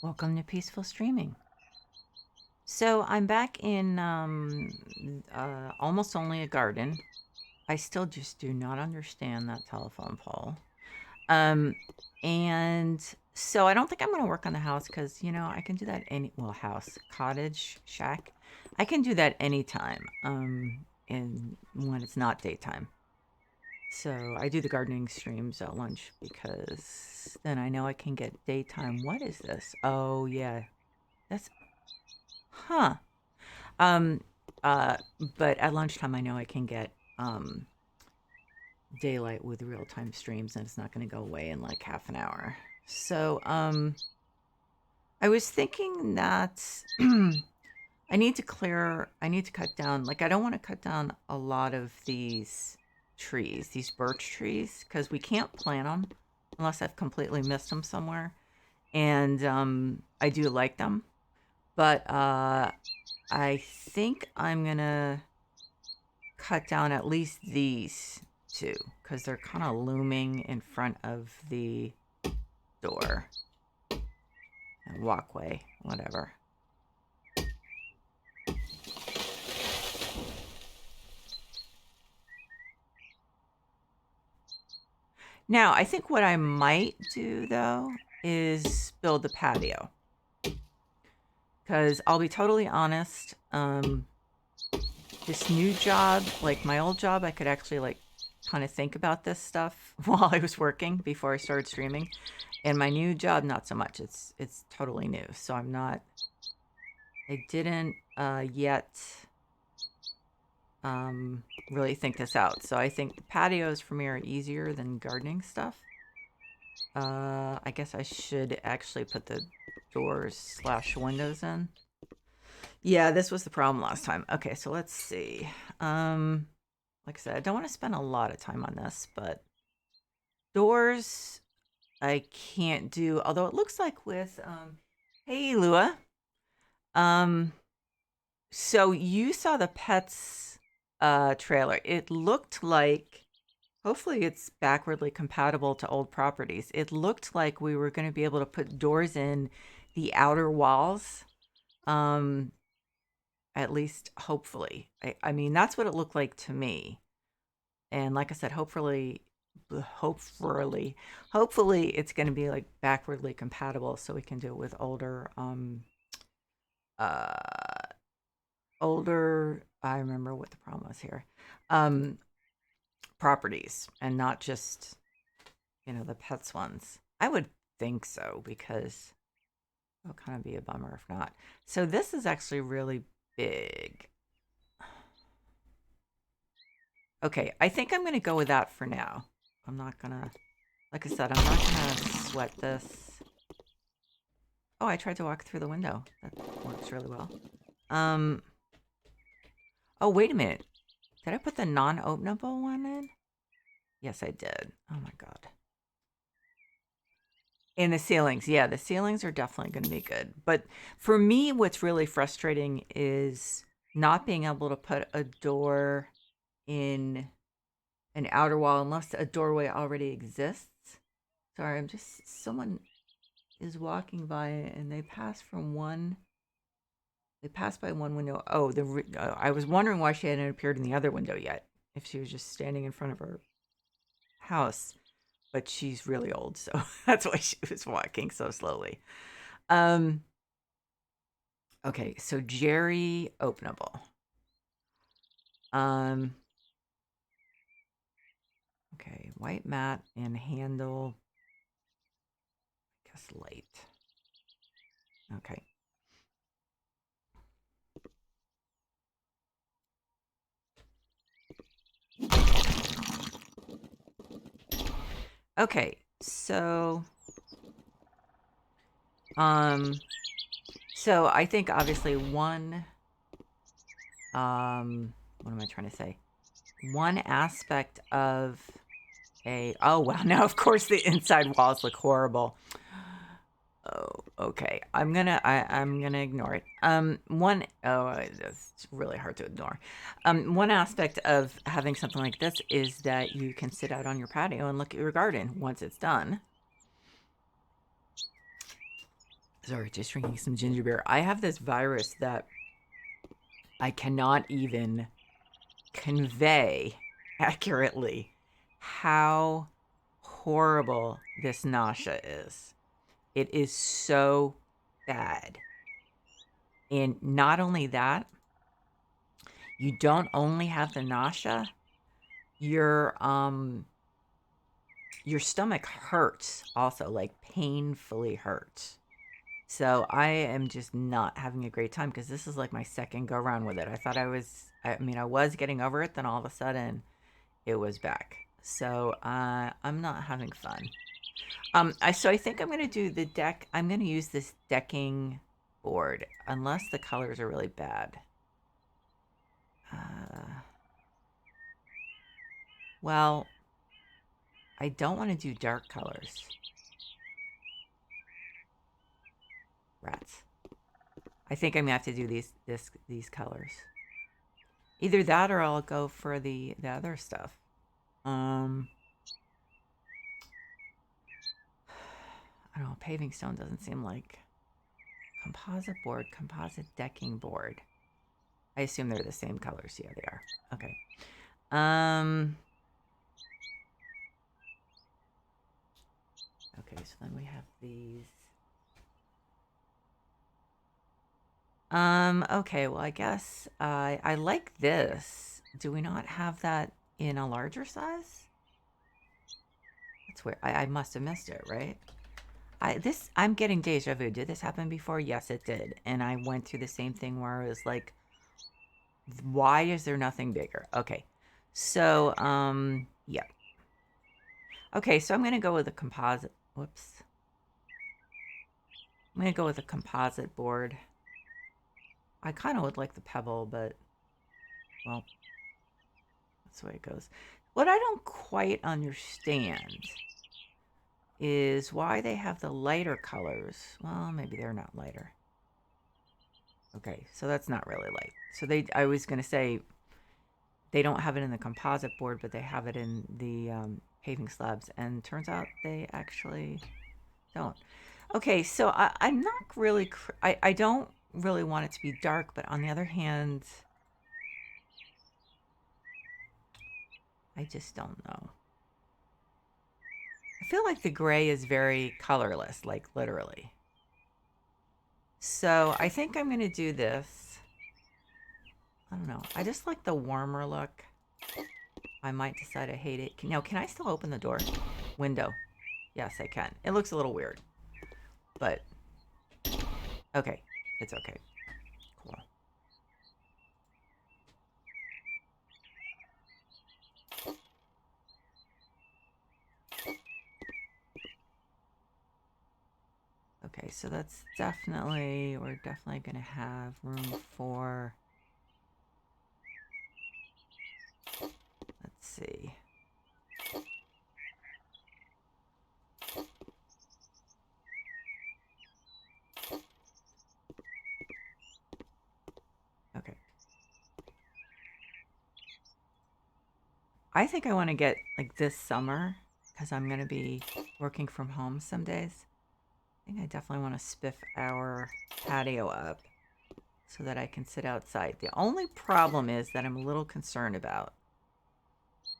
Welcome to Peaceful Streaming. So I'm back in almost only a garden. I still just do not understand that telephone pole. Um, and so I don't think I'm going to work on the house because, I can do that house, cottage, shack. I can do that anytime when it's not daytime. So I do the gardening streams at lunch because then I know I can get daytime. What is this? Oh, yeah. That's, huh. Um, uh, but at lunchtime, I know I can get daylight with real time streams, and it's not going to go away in like half an hour. So, I was thinking that I need to cut down. Like, I don't want to cut down a lot of these trees, these birch trees, because we can't plant them unless I've completely missed them somewhere. And I do like them, but I think I'm gonna cut down at least these two because they're kind of looming in front of the door and walkway, whatever. Now, I think what I might do though is build the patio because I'll be totally honest. This new job, like my old job, I could actually like kind of think about this stuff while I was working before I started streaming. And my new job, not so much. It's totally new, so I didn't yet really think this out. So I think the patios for me are easier than gardening stuff. I guess I should actually put the doors slash windows in. Yeah, this was the problem last time. Okay, so let's see. Like I said, I don't want to spend a lot of time on this, but doors I can't do. Although it looks like with hey Lua. Um, so you saw the Pets trailer. It looked like hopefully it's backwardly compatible to old properties. It looked like we were going to be able to put doors in the outer walls. Um, at least hopefully. I mean, that's what it looked like to me. And like I said, hopefully, hopefully it's going to be like backwardly compatible so we can do it with uh older, I remember what the problem was here. Um Properties and not just, the pets ones. I would think so because it'll kind of be a bummer if not. So this is actually really big. Okay, I think I'm going to go with that for now. I'm not going to, like I said, I'm not going to sweat this. Oh, I tried to walk through the window. That works really well. Um, oh, wait a minute. Did I put the non-openable one in? Yes, I did. Oh my God. In the ceilings. Yeah, the ceilings are definitely going to be good. But for me, what's really frustrating is not being able to put a door in an outer wall unless a doorway already exists. Sorry, someone is walking by and they passed by one window. Oh, I was wondering why she hadn't appeared in the other window yet. If she was just standing in front of her house, but she's really old, so that's why she was walking so slowly. Um, okay, so Jerry openable. Um, okay, white mat and handle. I guess light. Okay. Okay, um, so I think obviously what am I trying to say? One aspect of oh wow, now of course the inside walls look horrible. Oh, okay. I'm gonna ignore it. It's really hard to ignore. One aspect of having something like this is that you can sit out on your patio and look at your garden once it's done. Sorry, just drinking some ginger beer. I have this virus that I cannot even convey accurately how horrible this nausea is. It is so bad. And not only that, you don't only have the nausea, your stomach hurts also, like painfully hurts. So I am just not having a great time because this is like my second go round with it. I thought I was getting over it, then all of a sudden it was back. So I'm not having fun. So I think I'm gonna do the deck. I'm gonna use this decking board unless the colors are really bad. Well, I don't want to do dark colors. Rats. I think I'm gonna have to do these colors. Either that or I'll go for the other stuff. I don't know, paving stone doesn't seem like composite board, composite decking board. I assume they're the same colors. Yeah, they are. Okay. Okay, so then we have these. Okay, well, I guess I like this. Do we not have that in a larger size? That's weird. I must have missed it, right? I'm getting deja vu. Did this happen before? Yes, it did. And I went through the same thing where I was like, why is there nothing bigger? Okay. So, yeah. Okay, so I'm gonna go with a composite. Whoops. I'm gonna go with a composite board. I kind of would like the pebble, but, well, that's the way it goes. What I don't quite understand is why they have the lighter colors. Well, maybe they're not lighter. Okay, so that's not really light. So I was going to say they don't have it in the composite board, but they have it in the paving slabs. And turns out they actually don't. Okay, so I'm not really, I don't really want it to be dark, but on the other hand, I just don't know. I feel like the gray is very colorless, like literally. So I think I'm going to do this. I don't know. I just like the warmer look. I might decide I hate it. Now, can I still open the door? Window. Yes, I can. It looks a little weird. But, okay. It's okay. Cool. Okay, so that's definitely, we're definitely going to have room for, let's see. Okay. I think I want to get like this summer because I'm going to be working from home some days. I think I definitely want to spiff our patio up so that I can sit outside. The only problem is that I'm a little concerned about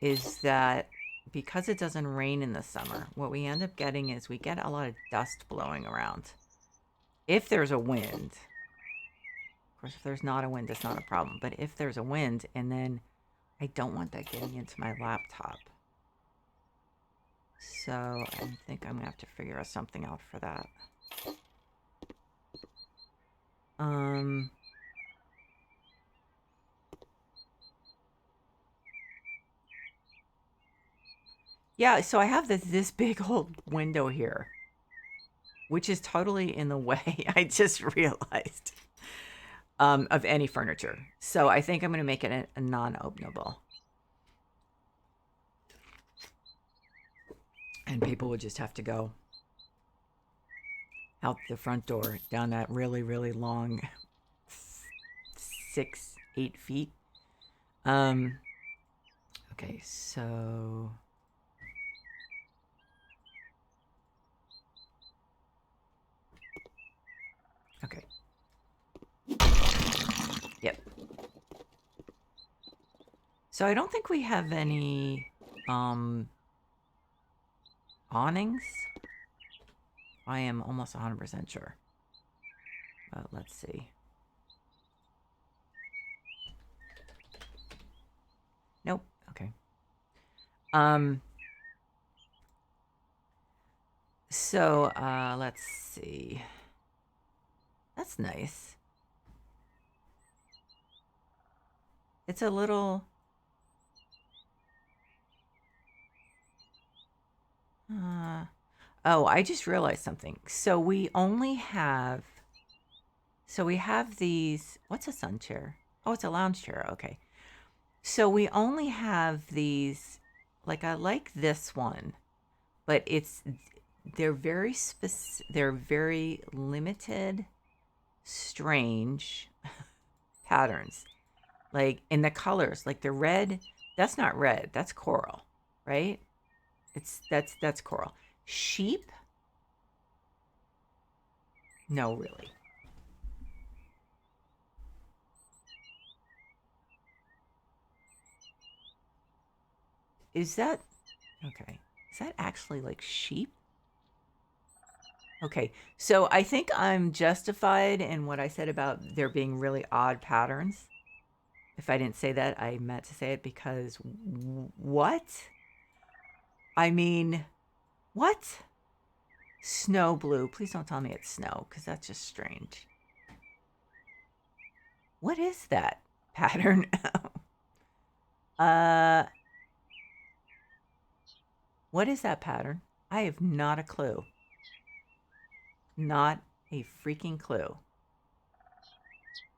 is that because it doesn't rain in the summer, what we end up getting is we get a lot of dust blowing around. If there's a wind, of course, if there's not a wind, it's not a problem. But if there's a wind, and then I don't want that getting into my laptop. So I think I'm gonna have to figure out something out for that. Yeah, so I have this big old window here, which is totally in the way. I just realized of any furniture. So I think I'm going to make it a non-openable. And people would just have to go out the front door down that really, really long 6-8 feet. Okay, so Okay. Yep. So I don't think we have any awnings. I am almost 100% sure. Let's see. Nope. Okay. So let's see. That's nice. It's a little oh, I just realized something. So we have these, what's a sun chair? Oh, it's a lounge chair. Okay. So we only have these, like I like this one, but they're very they're very limited, strange patterns. Like in the colors, like the red, that's not red, that's coral, right? That's coral. Sheep? No, really. Is that okay? Is that actually like sheep? Okay, so I think I'm justified in what I said about there being really odd patterns. If I didn't say that, I meant to say it because what? I mean, what? Snow blue. Please don't tell me it's snow because that's just strange. What is that pattern? What is that pattern? I have not a clue. Not a freaking clue.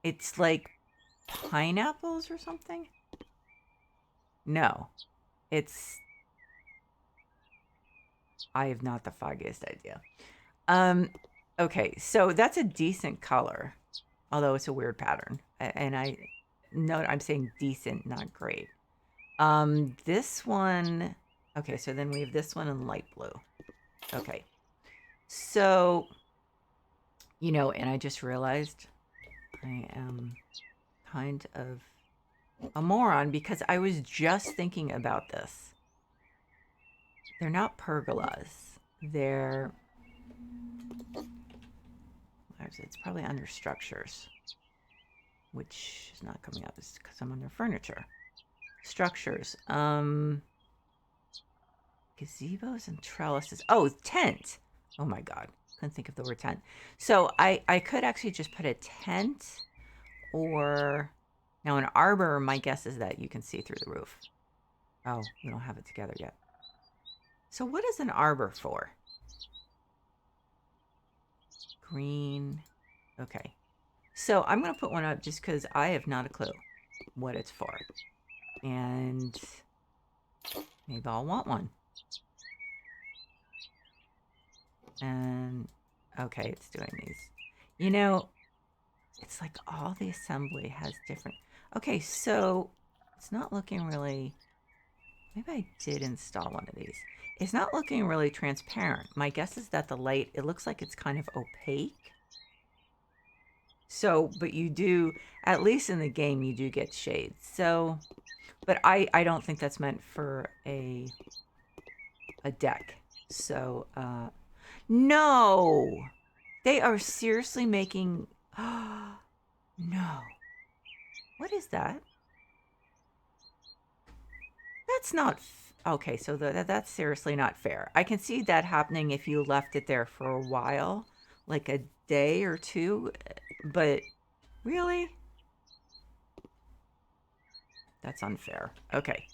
It's like pineapples or something? No. It's I have not the foggiest idea. Okay, so that's a decent color, although it's a weird pattern. And I note I'm saying decent, not great. This one, okay, so then we have this one in light blue. Okay, so, and I just realized I am kind of a moron because I was just thinking about this. They're not pergolas. It's probably under structures, which is not coming up. It's because I'm under furniture. Structures. Gazebos and trellises. Oh, tent. Oh my God. Couldn't think of the word tent. So I could actually just put a tent or now an arbor. My guess is that you can see through the roof. Oh, we don't have it together yet. So what is an arbor for? Green. Okay. So I'm going to put one up just because I have not a clue what it's for. And maybe I'll want one. And okay, it's doing these. It's like all the assembly has different. Okay, so it's not looking really. Maybe I did install one of these. It's not looking really transparent. My guess is that the light, it looks like it's kind of opaque. So, but you do, at least in the game, you do get shades. So, but I don't think that's meant for a deck. So, no, they are seriously making, no. What is that? That's not, okay, so that's seriously not fair. I can see that happening if you left it there for a while, like a day or two, but really? That's unfair. Okay.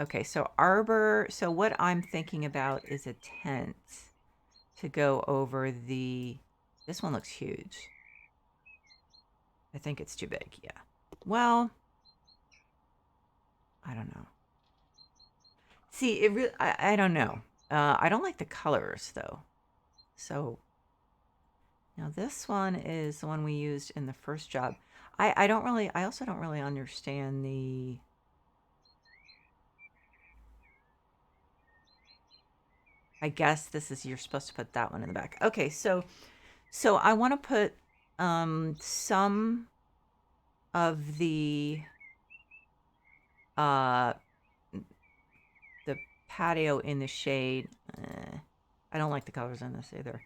Okay, so arbor, so what I'm thinking about is a tent to go over this one looks huge. I think it's too big, yeah. Well, I don't know. See, it really, I don't know. I don't like the colors though. So now this one is the one we used in the first job. I also don't really understand I guess this is, you're supposed to put that one in the back. Okay, so So I want to put some of uh the patio in the shade. I don't like the colors on this either.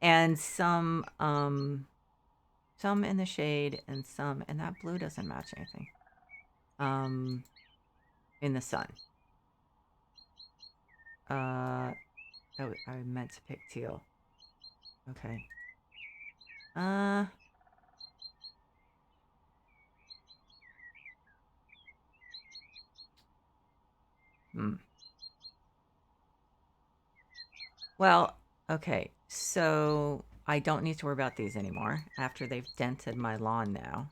And some in the shade and some, and that blue doesn't match anything. In the sun. Oh, I meant to pick teal. Okay. Well, okay. So I don't need to worry about these anymore after they've dented my lawn now.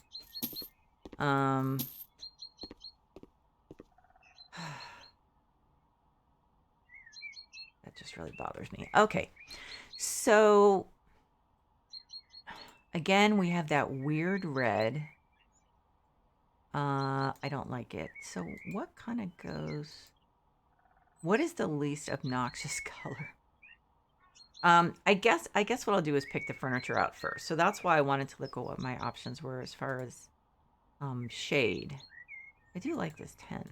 That just really bothers me. Okay. So again, we have that weird red. I don't like it. So what kind of goes? What is the least obnoxious color? I guess what I'll do is pick the furniture out first. So that's why I wanted to look at what my options were as far as shade. I do like this tent.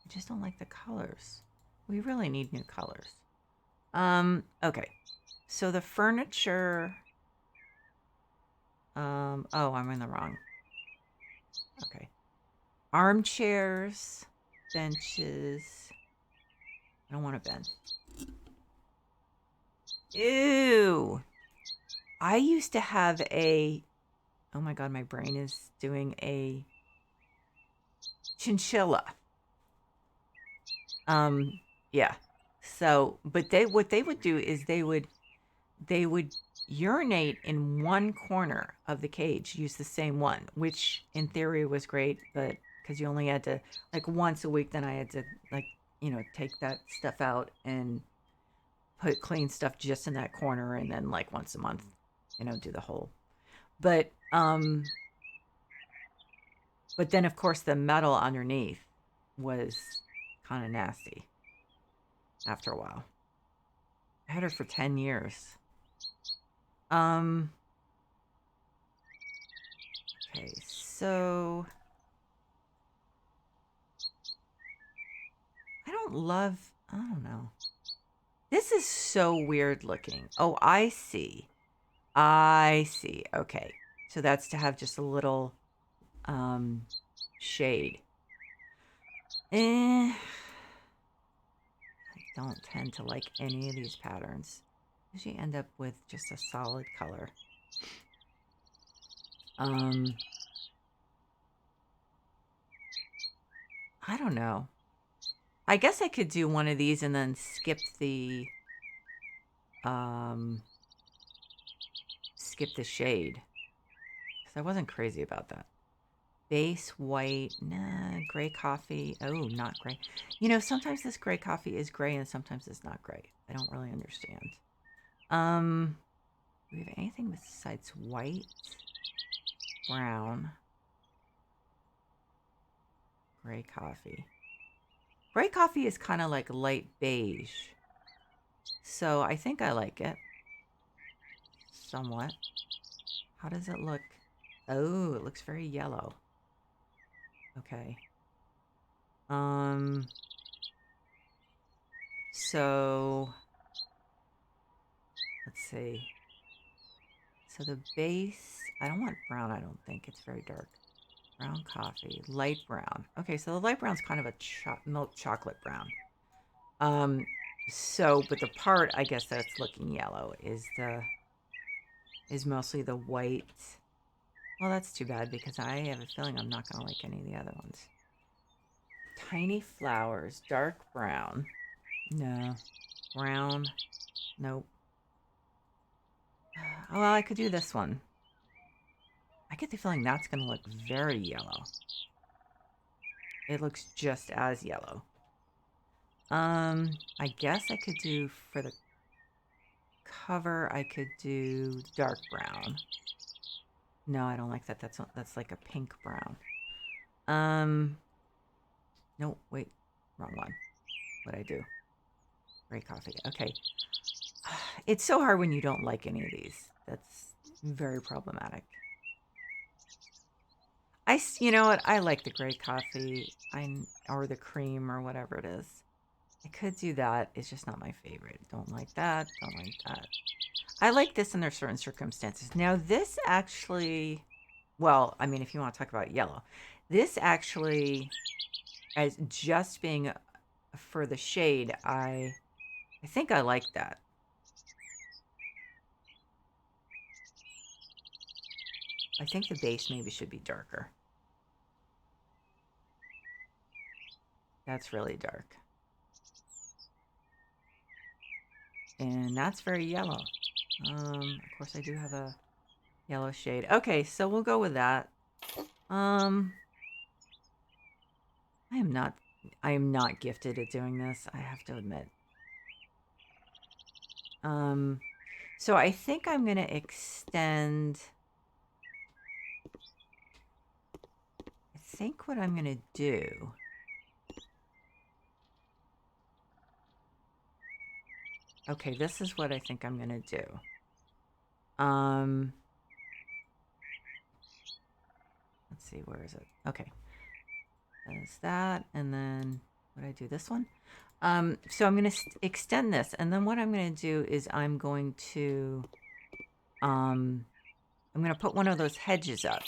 I just don't like the colors. We really need new colors. Okay. So the furniture. Oh, I'm in the wrong. Okay. Armchairs, benches. I don't want a bench. Ew. I used to have a. Oh my God, my brain is doing a chinchilla. Yeah. So, but what they would do is they would urinate in one corner of the cage, use the same one, which in theory was great, but because you only had to, like, once a week, then I had to, like, take that stuff out and put clean stuff just in that corner, and then like once a month, do the whole. But then of course the metal underneath was kind of nasty after a while. I had her for 10 years. Okay, so I don't know. This is so weird looking. Oh, I see. Okay. So that's to have just a little shade. I don't tend to like any of these patterns. Usually end up with just a solid color. I don't know. I guess I could do one of these and then skip the shade. Because I wasn't crazy about that. Base white, nah, gray coffee. Oh, not gray. Sometimes this gray coffee is gray and sometimes it's not gray. I don't really understand. Do we have anything besides white, brown, gray coffee? Gray coffee is kind of like light beige. So I think I like it. Somewhat. How does it look? Oh, it looks very yellow. Okay. So let's see. So the base, I don't want brown, I don't think. It's very dark. Brown coffee, light brown. Okay, so the light brown's kind of a milk chocolate brown. So, but the part, I guess, that's looking yellow is mostly the white. Well, that's too bad because I have a feeling I'm not going to like any of the other ones. Tiny flowers, dark brown. No. Brown. Nope. Oh, well, I could do this one. I get the feeling that's going to look very yellow. It looks just as yellow. I guess I could do for the cover, I could do dark brown. No, I don't like that. That's like a pink brown. No, wait. Wrong one. What'd I do? Gray coffee. Okay. It's so hard when you don't like any of these. That's very problematic. You know what? I like the gray coffee, or the cream or whatever it is. I could do that. It's just not my favorite. Don't like that. Don't like that. I like this under certain circumstances. Now, this actually, well, I mean, if you want to talk about yellow, this actually, as just being for the shade, I think I like that. I think the base maybe should be darker. That's really dark. And that's very yellow. Of course I do have a yellow shade. Okay, so we'll go with that. I am not gifted at doing this, I have to admit. So I think I'm gonna extend. I think what I'm gonna do. Okay, this is what I think I'm gonna do. Let's see, where is it? Okay. There's that, and then what did I do? This one? So I'm gonna extend this, and then what I'm gonna do is I'm gonna put one of those hedges up.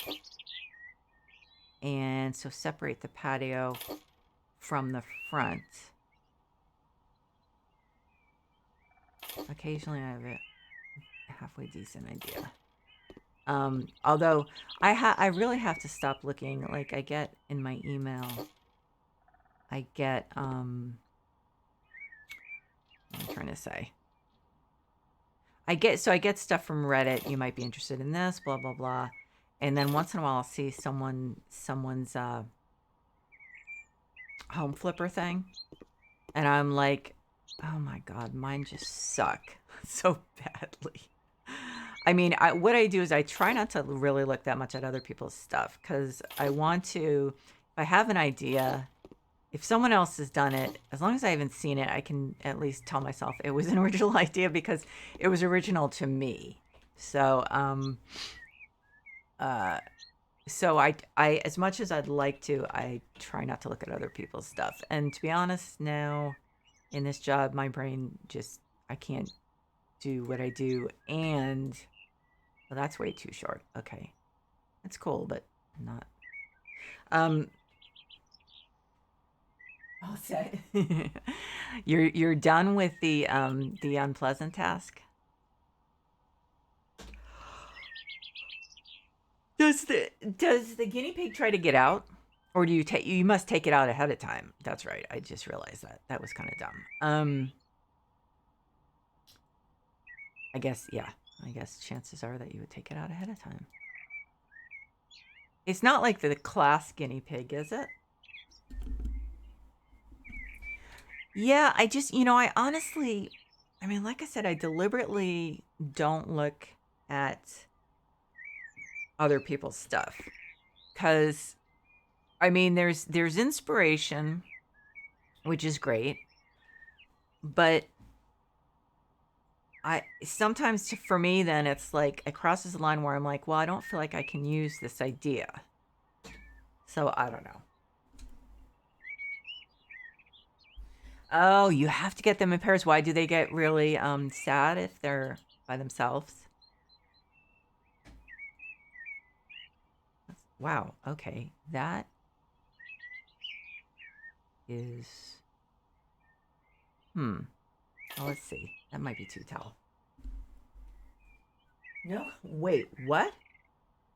And so separate the patio from the front. Occasionally I have a halfway decent idea. Although I really have to stop looking. Like I get in my email, I get what am I trying to say? I get stuff from Reddit. You might be interested in this, blah blah blah. And then once in a while I'll see someone's home flipper thing. And I'm like, oh my God, mine just suck so badly. I mean, what I do is I try not to really look that much at other people's stuff because I want to, if I have an idea, if someone else has done it, as long as I haven't seen it, I can at least tell myself it was an original idea because it was original to me. So, so I as much as I'd like to, I try not to look at other people's stuff. And to be honest, now in this job, my brain just, I can't do what I do. And well, that's way too short. Okay. That's cool, but not. All set. You're done with the unpleasant task? Does the guinea pig try to get out? Or do you must take it out ahead of time? That's right. I just realized that. That was kind of dumb. I guess, yeah. I guess chances are that you would take it out ahead of time. It's not like the class guinea pig, is it? Yeah, I just, I honestly, I mean, like I said, I deliberately don't look at other people's stuff because, I mean, there's inspiration, which is great, but sometimes for me, then it's like it crosses the line where I'm like, well, I don't feel like I can use this idea. So I don't know. Oh, you have to get them in pairs. Why do they get really sad if they're by themselves? Wow. Okay. That is. Well, let's see. That might be too tall. No. Wait. What?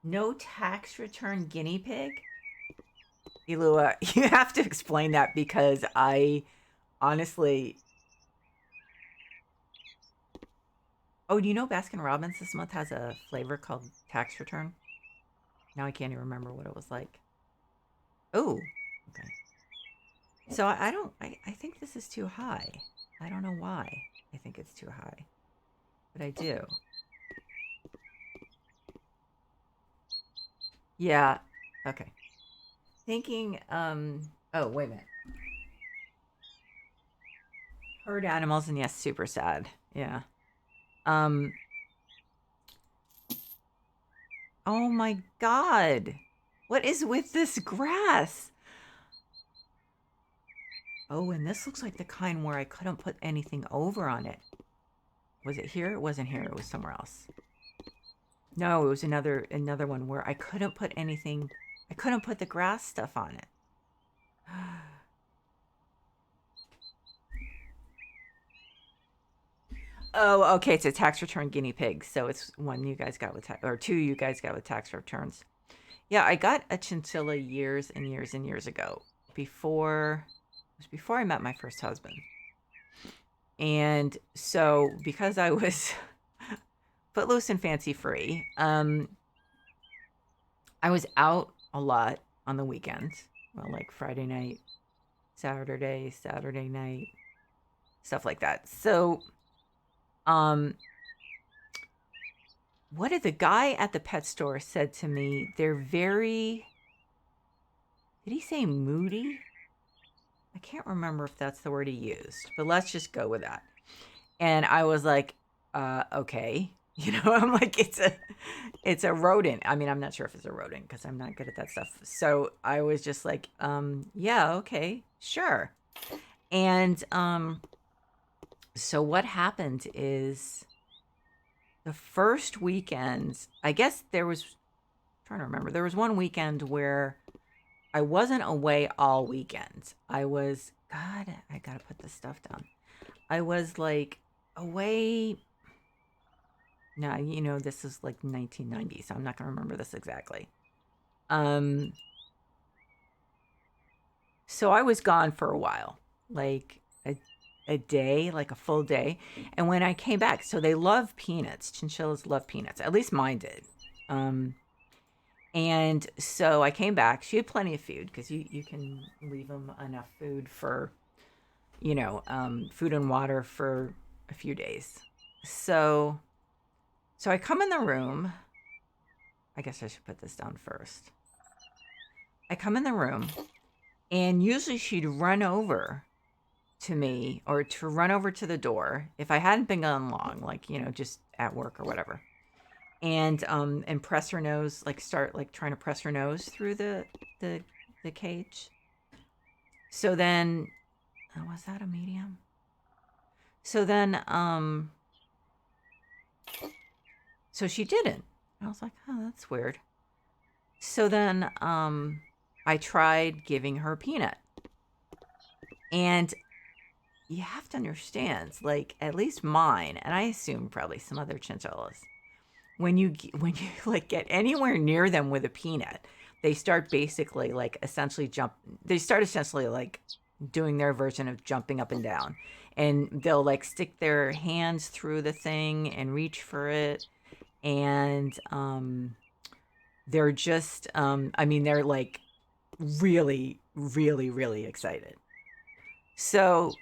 No tax return guinea pig? Elua, you have to explain that because I honestly. Oh, do you know Baskin Robbins this month has a flavor called tax return? Now I can't even remember what it was like. Oh, okay. So I think this is too high. I don't know why I think it's too high, but I do. Yeah. Okay. Thinking, oh, wait a minute. Herd animals, and yes, super sad. Yeah. Oh my God. What is with this grass? Oh, and this looks like the kind where I couldn't put anything over on it. Was it here? It wasn't here. It was somewhere else. No, it was another one where I couldn't put anything. I couldn't put the grass stuff on it. Oh, okay. It's a tax return guinea pig. So it's one you guys got with or two you guys got with tax returns. Yeah, I got a chinchilla years and years and years ago. It was before I met my first husband. And so because I was footloose and fancy free, I was out a lot on the weekends. Well, like Friday night, Saturday night, stuff like that. So, what did the guy at the pet store said to me? They're very, did he say moody? I can't remember if that's the word he used, but let's just go with that. And I was like, okay. I'm like, it's a rodent. I mean, I'm not sure if it's a rodent because I'm not good at that stuff. So I was just like, yeah, okay, sure. And so what happened is the first weekend, I guess there was, I'm trying to remember, there was one weekend where I wasn't away all weekend. I was, God, I got to put this stuff down. I was like away. Now, this is like 1990, so I'm not going to remember this exactly. So I was gone for a while, like a day, like a full day. And when I came back, so they love peanuts. Chinchillas love peanuts. At least mine did. And so I came back. She had plenty of food because you can leave them enough food for, food and water for a few days. So I come in the room. I guess I should put this down first. I come in the room, and usually she'd run over to me or to run over to the door if I hadn't been gone long, like, just at work or whatever. And press her nose, like start like trying to press her nose through the cage. So then, was that a medium? So then, so she didn't. I was like, oh, that's weird. So then, I tried giving her a peanut. And you have to understand, like, at least mine, and I assume probably some other chinchillas, when you like get anywhere near them with a peanut, they start basically like essentially like doing their version of jumping up and down, and they'll like stick their hands through the thing and reach for it. And they're just I mean, they're like really, really, really excited. So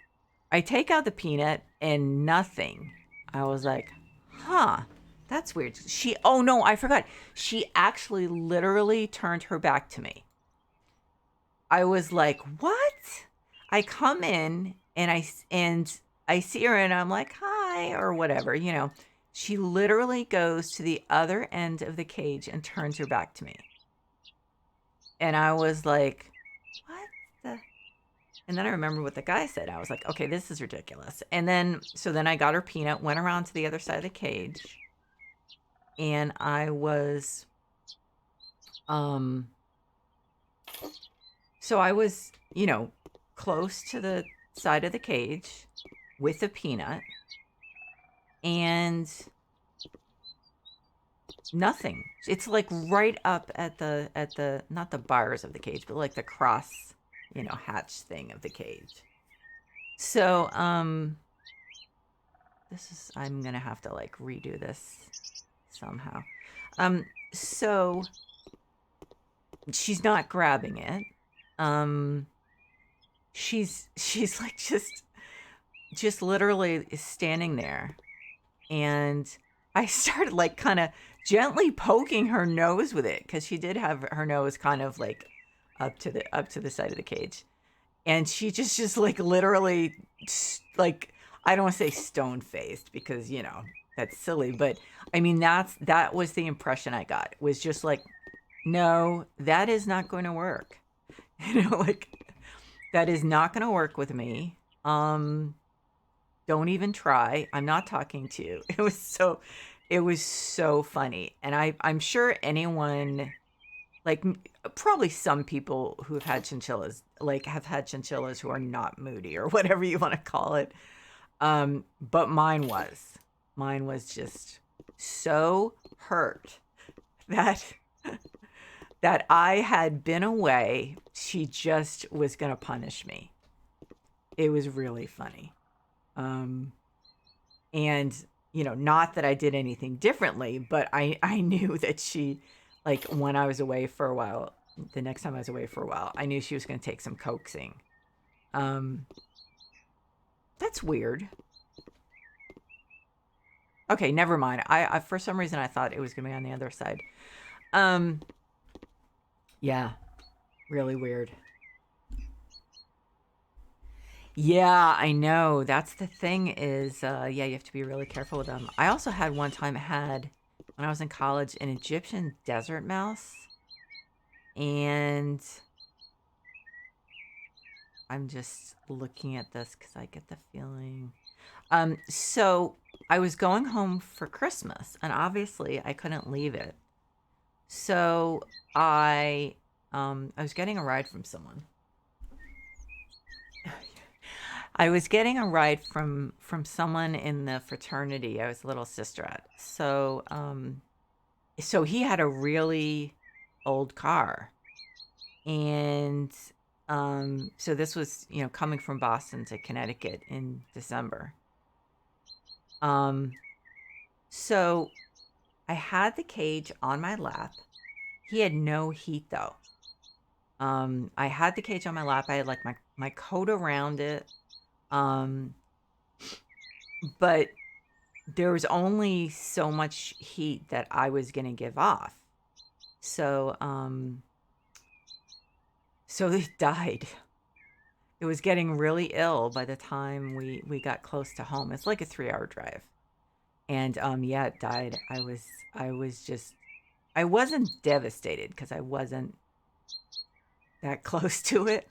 I take out the peanut and nothing. I was like, huh, that's weird. Oh no, I forgot. She actually literally turned her back to me. I was like, what? I come in and I see her and I'm like, hi, or whatever, She literally goes to the other end of the cage and turns her back to me. And I was like, what the? And then I remember what the guy said. I was like, okay, this is ridiculous. And then I got her peanut, went around to the other side of the cage, and I was, so I was, close to the side of the cage with the peanut, and nothing. It's like right up at the not the bars of the cage, but like the cross, hatch thing of the cage. So I'm gonna have to like redo this somehow. So she's not grabbing it. She's like just literally standing there, and I started like kind of gently poking her nose with it because she did have her nose kind of like up to the side of the cage, and she just like literally like, I don't want to say stone faced because that's silly, but I mean, that was the impression I got. Was just like, no, that is not going to work. Like that is not going to work with me. Um, don't even try. I'm not talking to you. It was so funny. And I'm sure anyone like probably some people who have had chinchillas like have had chinchillas who are not moody or whatever you want to call it. But mine was just so hurt that that I had been away. She just was going to punish me. It was really funny. Um, and not that I did anything differently, but I knew that she, like when I was away for a while, the next time I was away for a while, I knew she was going to take some coaxing. Um, that's weird. Okay, never mind. I for some reason I thought it was going to be on the other side. Um, yeah, really weird. Yeah, I know. That's the thing is, yeah, you have to be really careful with them. I also had one time when I was in college, an Egyptian desert mouse. And I'm just looking at this because I get the feeling. So I was going home for Christmas, and obviously I couldn't leave it. So I was getting a ride from someone. I was getting a ride from someone in the fraternity I was a little sister at. So he had a really old car. And so this was, coming from Boston to Connecticut in December. Um so I had the cage on my lap. He had no heat though. I had the cage on my lap. I had like my coat around it. Um but there was only so much heat that I was going to give off. So so it died. It was getting really ill by the time we got close to home. It's like a 3-hour drive. And yeah, it died. I was just I wasn't devastated because I wasn't that close to it.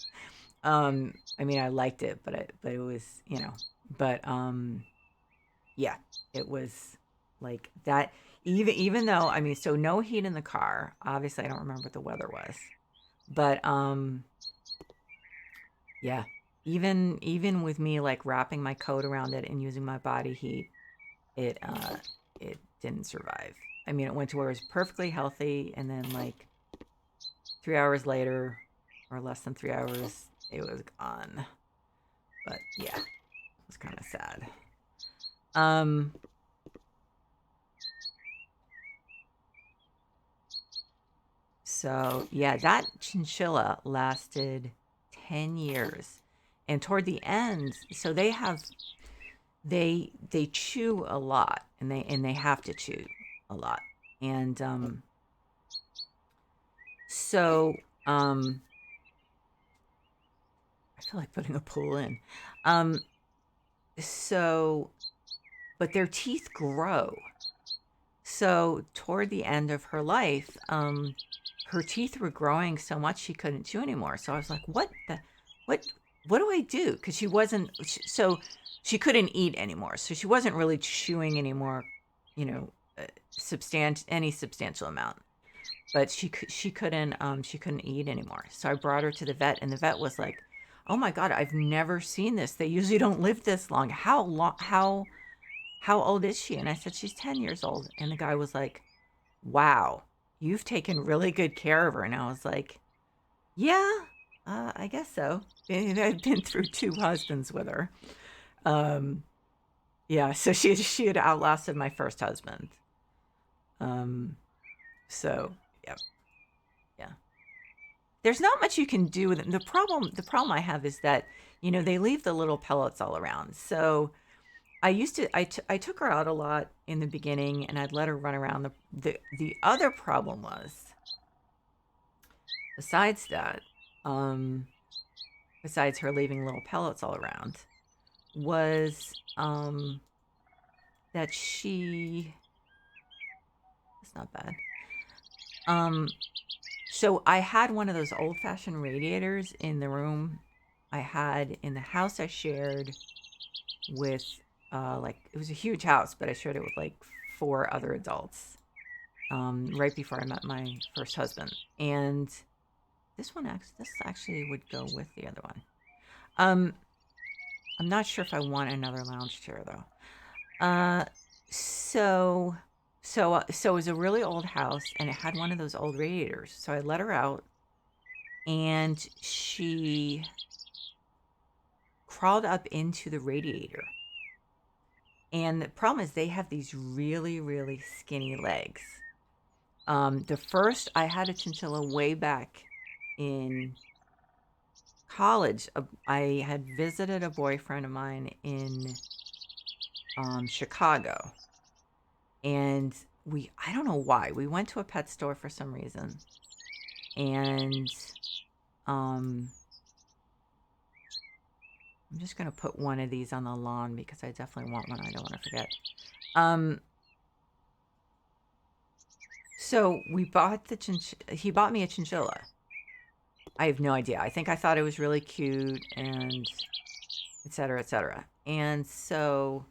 I mean I liked it, but it was, but yeah, it was like that. Even though, I mean, so no heat in the car. Obviously I don't remember what the weather was. But yeah, even with me like wrapping my coat around it and using my body heat, it didn't survive. I mean, it went to where it was perfectly healthy, and then like 3 hours later, or less than 3 hours, it was gone. But yeah, it was kind of sad. Um, so yeah, that chinchilla lasted 10 years, and toward the end, so they chew a lot, and they have to chew a lot, and so I feel like putting a pool in. Um, so, but their teeth grow. So toward the end of her life, her teeth were growing so much she couldn't chew anymore. So I was like, what, what do I do? Because so she couldn't eat anymore. So she wasn't really chewing anymore, you know, any substantial amount. But she couldn't eat anymore. So I brought her to the vet, and the vet was like, "Oh my God, I've never seen this. They usually don't live this long. How old is she?" And I said, "She's 10 years old." And the guy was like, "Wow, you've taken really good care of her." And I was like, "Yeah, I guess so." And I've been through 2 husbands with her. Um, yeah, so she had outlasted my first husband. Um, so yeah, yeah. There's not much you can do with it. The problem I have is that, they leave the little pellets all around. So I took her out a lot in the beginning, and I'd let her run around. The other problem was, besides that, um, besides her leaving little pellets all around, was that That's not bad. So I had one of those old-fashioned radiators in the room I had in the house I shared with, like, it was a huge house, but I shared it with like 4 other adults, right before I met my first husband. And this actually would go with the other one. I'm not sure if I want another lounge chair though. So it was a really old house and it had one of those old radiators. So I let her out and she crawled up into the radiator. And the problem is they have these really, really skinny legs. The first I had a chinchilla way back in college. I had visited a boyfriend of mine in Chicago. And I don't know why, we went to a pet store for some reason. And I'm just going to put one of these on the lawn because I definitely want one. I don't want to forget. So we bought he bought me a chinchilla. I have no idea. I think I thought it was really cute and et cetera, et cetera. And so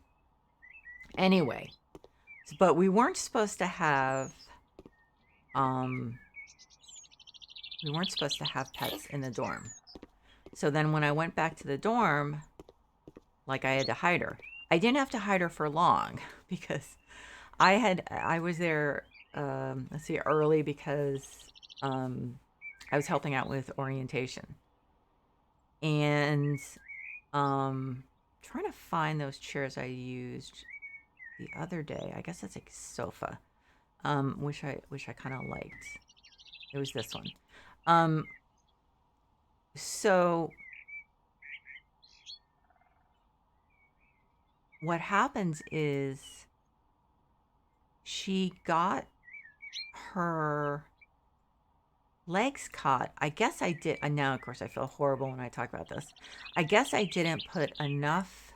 anyway, but we weren't supposed to have pets in the dorm. So then when I went back to the dorm, like I had to hide her. I didn't have to hide her for long because I was there, let's see, early because I was helping out with orientation. And trying to find those chairs I used the other day. I guess that's a sofa. Which I kind of liked. It was this one. So what happens is she got her legs caught. I guess I did. And now, of course, I feel horrible when I talk about this. I guess I didn't put enough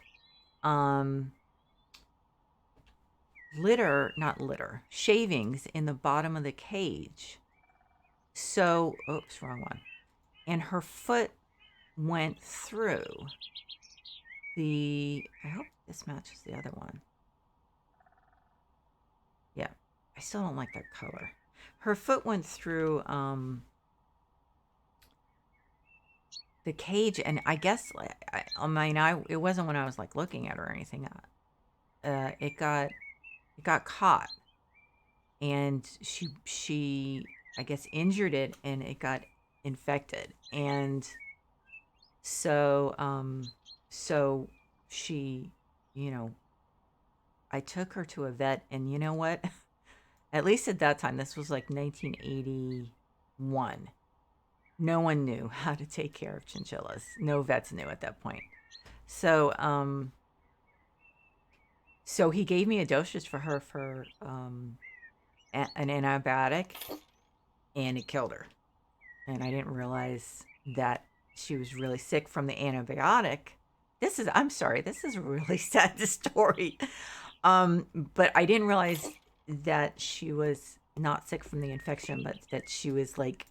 shavings in the bottom of the cage. So, oops, wrong one. And her foot went through I hope this matches the other one. Yeah, I still don't like that color. Her foot went through the cage, and I guess it wasn't when I was like looking at her or anything. It got caught, and she I guess injured it, and it got infected, and so she, I took her to a vet, and you know what? At least at that time, this was like 1981. No one knew how to take care of chinchillas. No vets knew at that point. So, so he gave me a dosage for her for an antibiotic, and it killed her. And I didn't realize that she was really sick from the antibiotic. I'm sorry, this is a really sad story. But I didn't realize that she was not sick from the infection, but that she was like,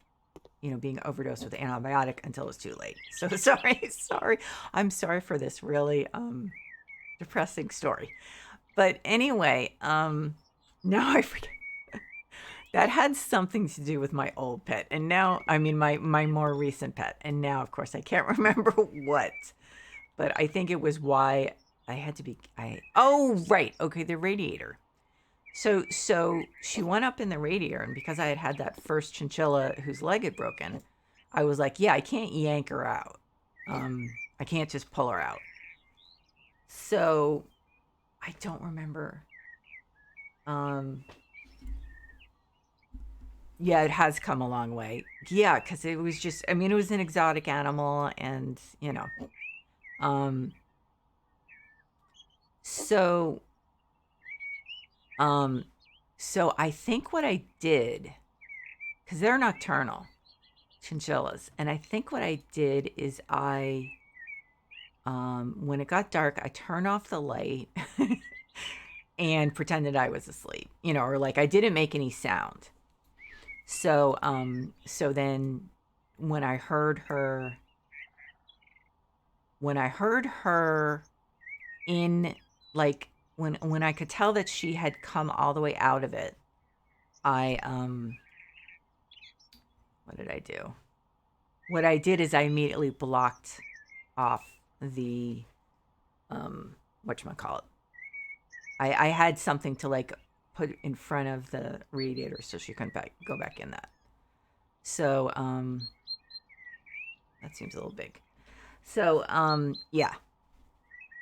being overdosed with antibiotic until it was too late. So sorry. I'm sorry for this really depressing story. But anyway, now I forget. That had something to do with my old pet. And now, I mean, my more recent pet. And now, of course, I can't remember what. But I think it was why I had to be... Oh, right. Okay, the radiator. So she went up in the radiator, and because I had that first chinchilla whose leg had broken, I was like, yeah, I can't yank her out. I can't just pull her out. So I don't remember. Yeah, it has come a long way. Yeah, because it was just, I mean, it was an exotic animal, and, so I think what I did, because they're nocturnal chinchillas, and I think what I did is when it got dark, I turned off the light and pretended I was asleep, you know, or like I didn't make any sound. So so then when I heard her in, like, when I could tell that she had come all the way out of it, I what did I do? What I did is I immediately blocked off the whatchamacallit. I had something to like put in front of the radiator so she couldn't go back in that. So that seems a little big. So yeah.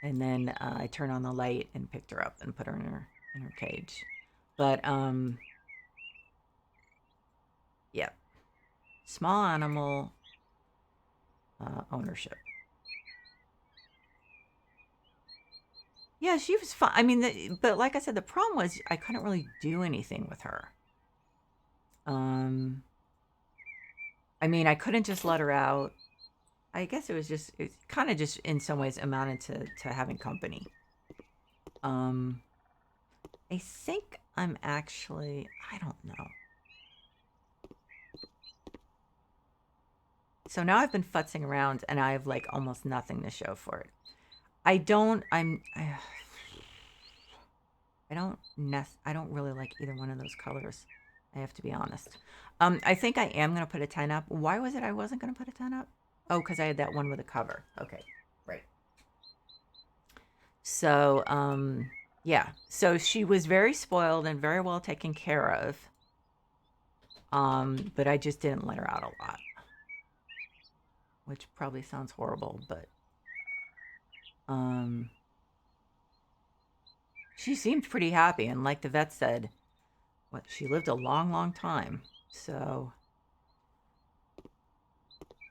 And then I turned on the light and picked her up and put her in her cage. But yeah, small animal ownership. Yeah, she was fine. I mean, but like I said, the problem was I couldn't really do anything with her. Um, I mean, I couldn't just let her out. I guess it kind of just in some ways amounted to having company. Um, I think I don't know. So now I've been futzing around and I have like almost nothing to show for it. I don't, I'm, I don't I don't really like either one of those colors. I have to be honest. I think I am going to put a 10 up. Why was it I wasn't going to put a 10 up? Oh, because I had that one with a cover. Okay, right. So, yeah. So she was very spoiled and very well taken care of. But I just didn't let her out a lot. Which probably sounds horrible, but she seemed pretty happy, and like the vet said, she lived a long, long time. So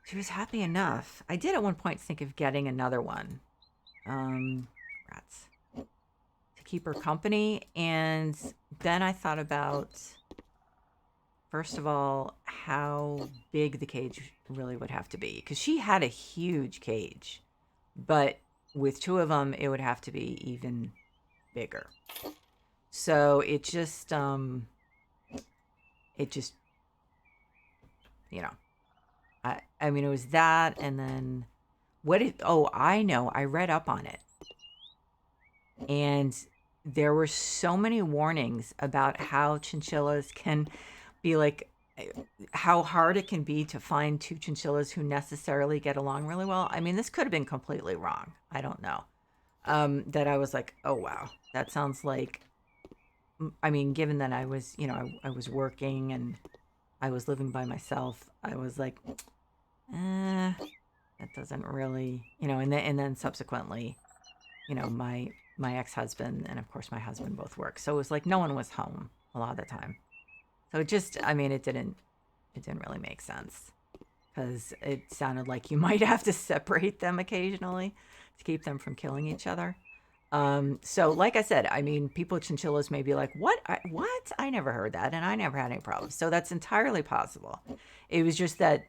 she was happy enough. I did at one point think of getting another one. Rats. To keep her company. And then I thought about, first of all, how big the cage really would have to be. Because she had a huge cage. But with two of them, it would have to be even bigger. So it just, you know, I mean, it was that, and then I know, I read up on it. And there were so many warnings about how chinchillas can be like, how hard it can be to find two chinchillas who necessarily get along really well. I mean, this could have been completely wrong. I don't know. That I was like, oh, wow, that sounds like, I mean, given that I was, you know, I was working and I was living by myself, I was like, that doesn't really, you know, and then subsequently, you know, my ex-husband and of course my husband both work. So it was like no one was home a lot of the time. So it just, I mean, it didn't really make sense because it sounded like you might have to separate them occasionally to keep them from killing each other. So like I said, I mean, people with chinchillas may be like, what? What? I never heard that. And I never had any problems. So that's entirely possible. It was just that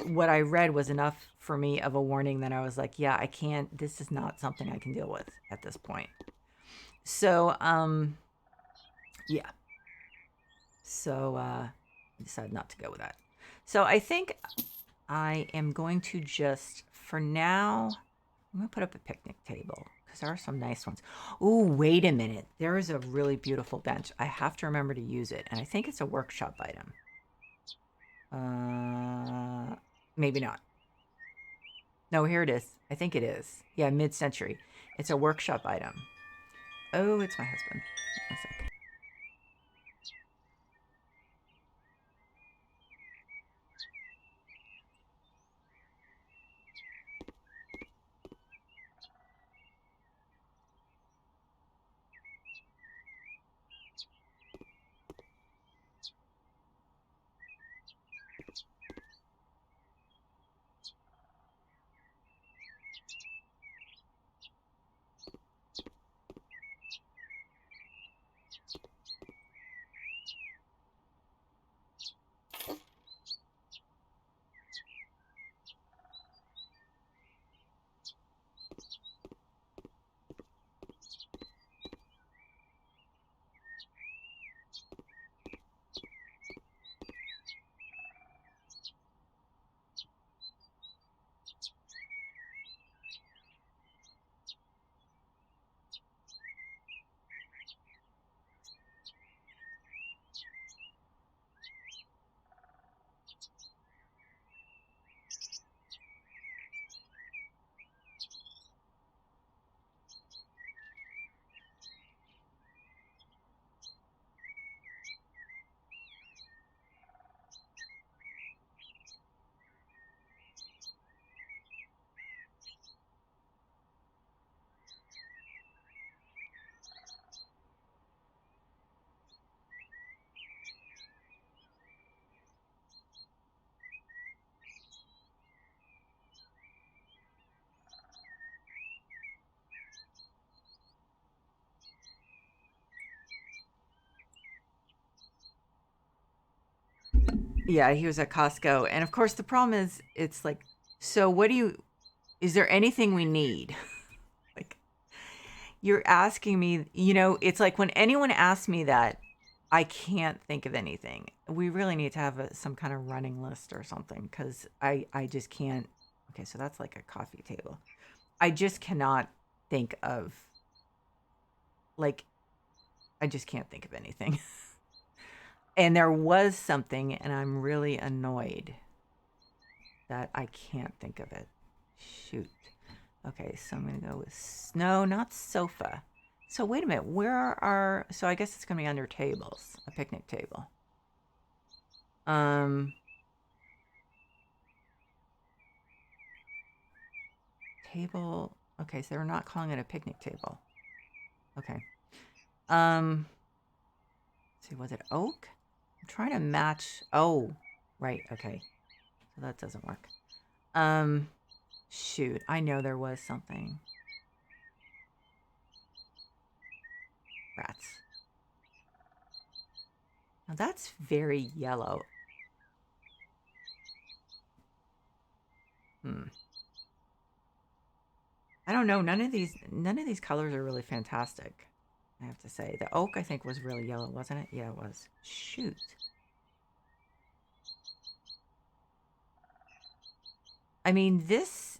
what I read was enough for me of a warning that I was like, yeah, I can't, this is not something I can deal with at this point. So, yeah. So, I decided not to go with that. So I think I am going to just, for now, I'm going to put up a picnic table because there are some nice ones. Oh, wait a minute. There is a really beautiful bench. I have to remember to use it. And I think it's a workshop item. Maybe not. No, here it is. I think it is. Yeah, mid-century. It's a workshop item. Oh, it's my husband. One sec. Yeah, he was at Costco. And of course, the problem is, it's like, so is there anything we need? Like, you're asking me, it's like when anyone asks me that, I can't think of anything. We really need to have some kind of running list or something because I just can't. Okay, so that's like a coffee table. I just cannot think of, like, I just can't think of anything. And there was something, and I'm really annoyed that I can't think of it. Shoot. Okay, so I'm going to go with no, not sofa. So wait a minute, so I guess it's going to be under tables, a picnic table. Table. Okay, so they're not calling it a picnic table. Okay. Let's see, was it oak? I'm trying to match. Oh, right. Okay. So that doesn't work. Shoot, I know there was something. Rats. Now that's very yellow. I don't know. None of these colors are really fantastic, I have to say. The oak, I think, was really yellow, wasn't it? Yeah, it was. Shoot. I mean, this...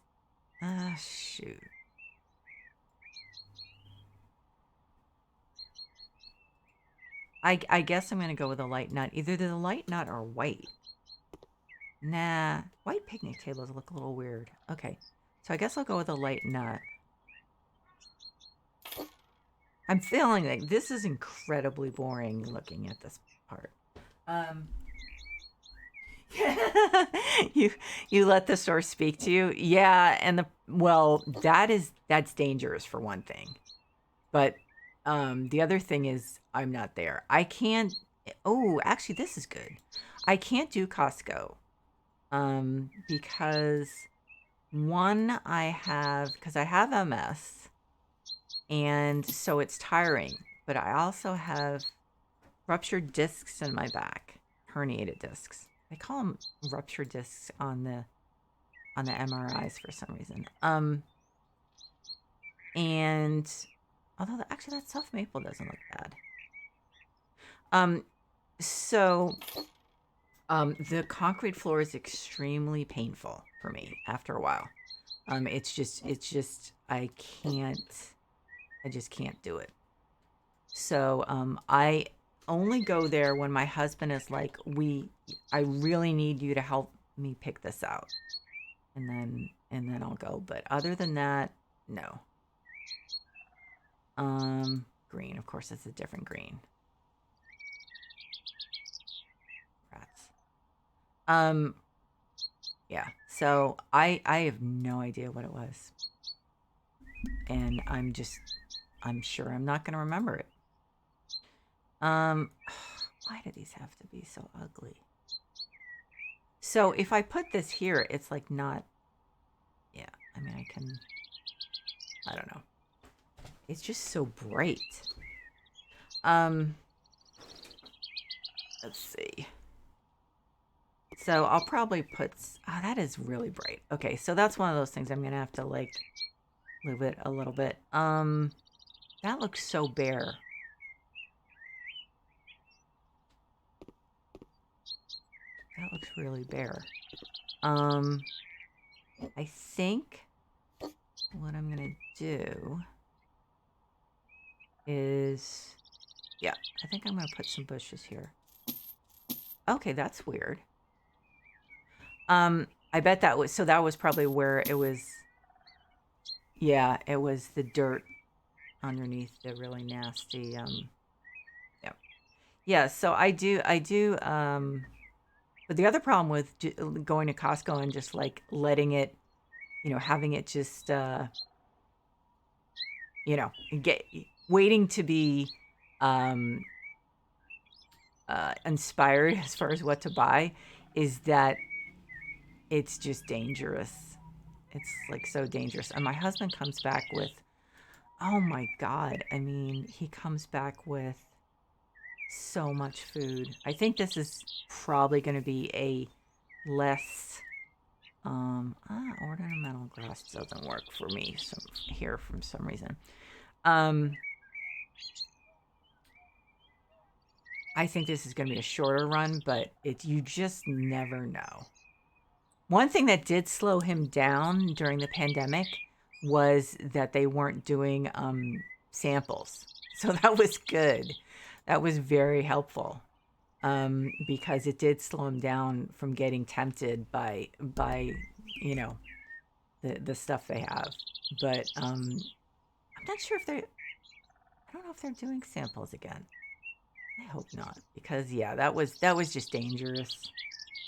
shoot. I guess I'm going to go with a light nut. Either the light nut or white. Nah. White picnic tables look a little weird. Okay. So I guess I'll go with a light nut. I'm feeling like this is incredibly boring looking at this part. You let the source speak to you. Yeah, and that's dangerous for one thing. But the other thing is I'm not there. I can't. Oh, actually, this is good. I can't do Costco because because I have MS, and so it's tiring. But I also have ruptured discs in my back, herniated discs. They call them ruptured discs on the MRIs for some reason. And although actually that soft maple doesn't look bad. So the concrete floor is extremely painful for me after a while. It's just I just can't do it. So I only go there when my husband is like, I really need you to help me pick this out. And then I'll go. But other than that, no. Green, of course, it's a different green. Rats. Yeah. So I have no idea what it was. And I'm sure I'm not going to remember it. Why do these have to be so ugly? So if I put this here, it's like not, yeah, I mean, I don't know. It's just so bright. Let's see. So I'll probably put, that is really bright. Okay, so that's one of those things I'm going to have to like move it a little bit. That looks so bare. That looks really bare. I think what I'm going to do is, yeah, I think I'm going to put some bushes here. Okay, that's weird. I bet that was probably where it was. Yeah, it was the dirt underneath the really nasty, yeah. Yeah, so I do, but the other problem with going to Costco and just like letting it, having it just, waiting to be, inspired as far as what to buy is that it's just dangerous. It's like so dangerous. And my husband comes back with, oh my God. I mean, he comes back with so much food. I think this is probably going to be a less ornamental grass doesn't work for me here for some reason. I think this is going to be a shorter run, but you just never know. One thing that did slow him down during the pandemic was that they weren't doing samples. So that was good. That was very helpful because it did slow him down from getting tempted by you know, the stuff they have. But I'm not sure if I don't know if they're doing samples again. I hope not, because yeah, that was just dangerous.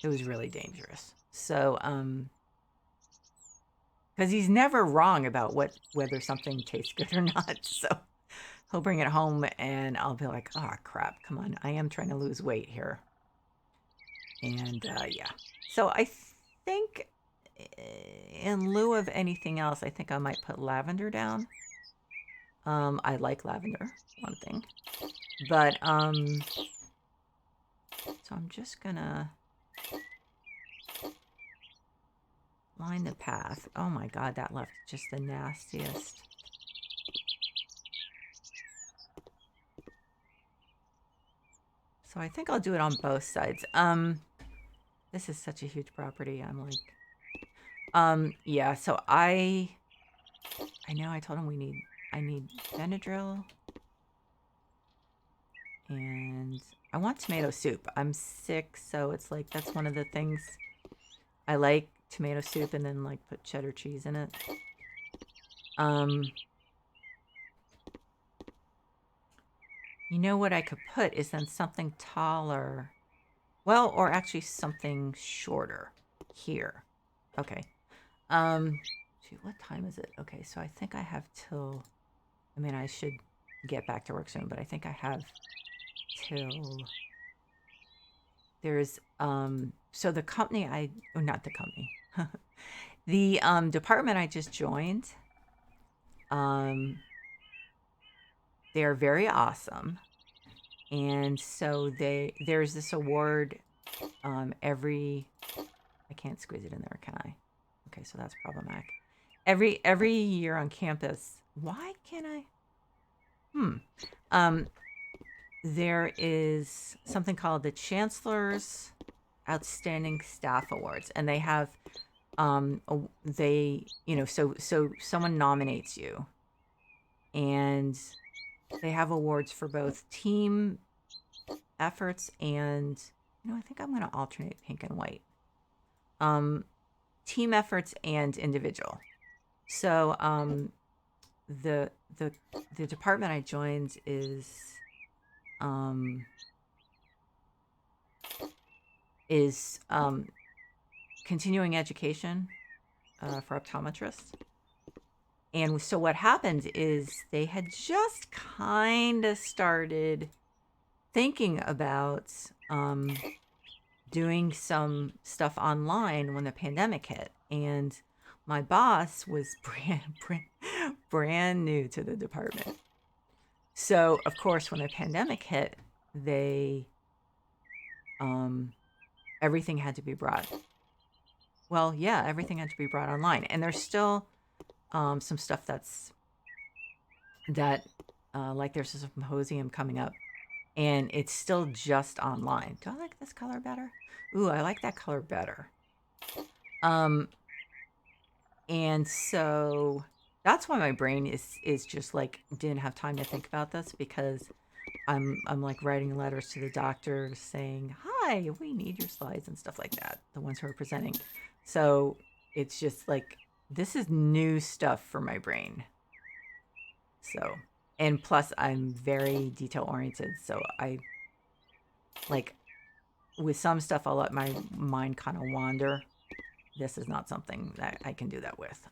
It was really dangerous. So because he's never wrong about whether something tastes good or not. So he'll bring it home and I'll be like, oh crap, come on, I am trying to lose weight here. And yeah, so I think in lieu of anything else, I think I might put lavender down. I like lavender, one thing, but so I'm just gonna line the path. Oh my god, that left just the nastiest. So I think I'll do it on both sides. This is such a huge property. I'm like, yeah, so I know I told him I need Benadryl. And I want tomato soup. I'm sick, so it's like that's one of the things I like, tomato soup, and then like put cheddar cheese in it. You know what I could put is then something taller. Well, or actually something shorter here. Okay. Shoot, what time is it? Okay, so I think I have till, I mean, I should get back to work soon, but I think I have till, there's, so the company not the company, the department I just joined, they're very awesome. And so there's this award every, I can't squeeze it in there, can I? Okay, so that's problematic. Every year on campus. Why can't I? There is something called the Chancellor's Outstanding Staff Awards, and they have they, you know, so someone nominates you, and they have awards for both team efforts and, you know, I think I'm going to alternate pink and white. Team efforts and individual. So the department I joined is continuing education for optometrists. And so what happened is they had just kind of started thinking about doing some stuff online when the pandemic hit. And my boss was brand new to the department. So, of course, when the pandemic hit, they everything had to be brought. Well, yeah, everything had to be brought online. And there's still some stuff like there's a symposium coming up, and it's still just online. Do I like this color better? Ooh, I like that color better. And so that's why my brain is just like didn't have time to think about this, because I'm like writing letters to the doctor saying, hi, we need your slides and stuff like that, the ones who are presenting. So it's just like, this is new stuff for my brain. So, and plus I'm very detail oriented. So I like, with some stuff, I'll let my mind kind of wander. This is not something that I can do that with.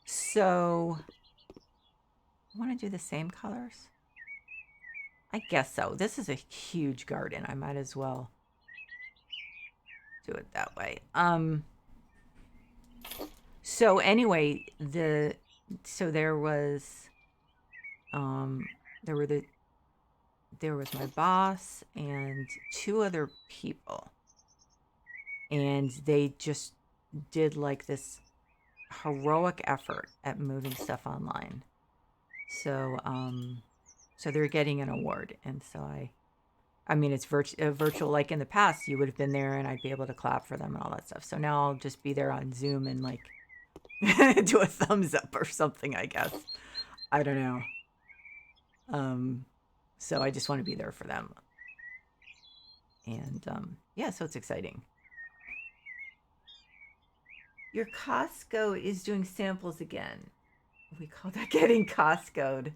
So I want to do the same colors. I guess so. This is a huge garden. I might as well do it that way. So anyway, there were there was my boss and two other people, and they just did like this heroic effort at moving stuff online. So so they're getting an award, and so I mean, it's virtual. Like in the past, you would have been there and I'd be able to clap for them and all that stuff. So now I'll just be there on Zoom and like do a thumbs up or something, I guess. I don't know. So I just want to be there for them. And yeah, so it's exciting. Your Costco is doing samples again. We call that getting Costco'd.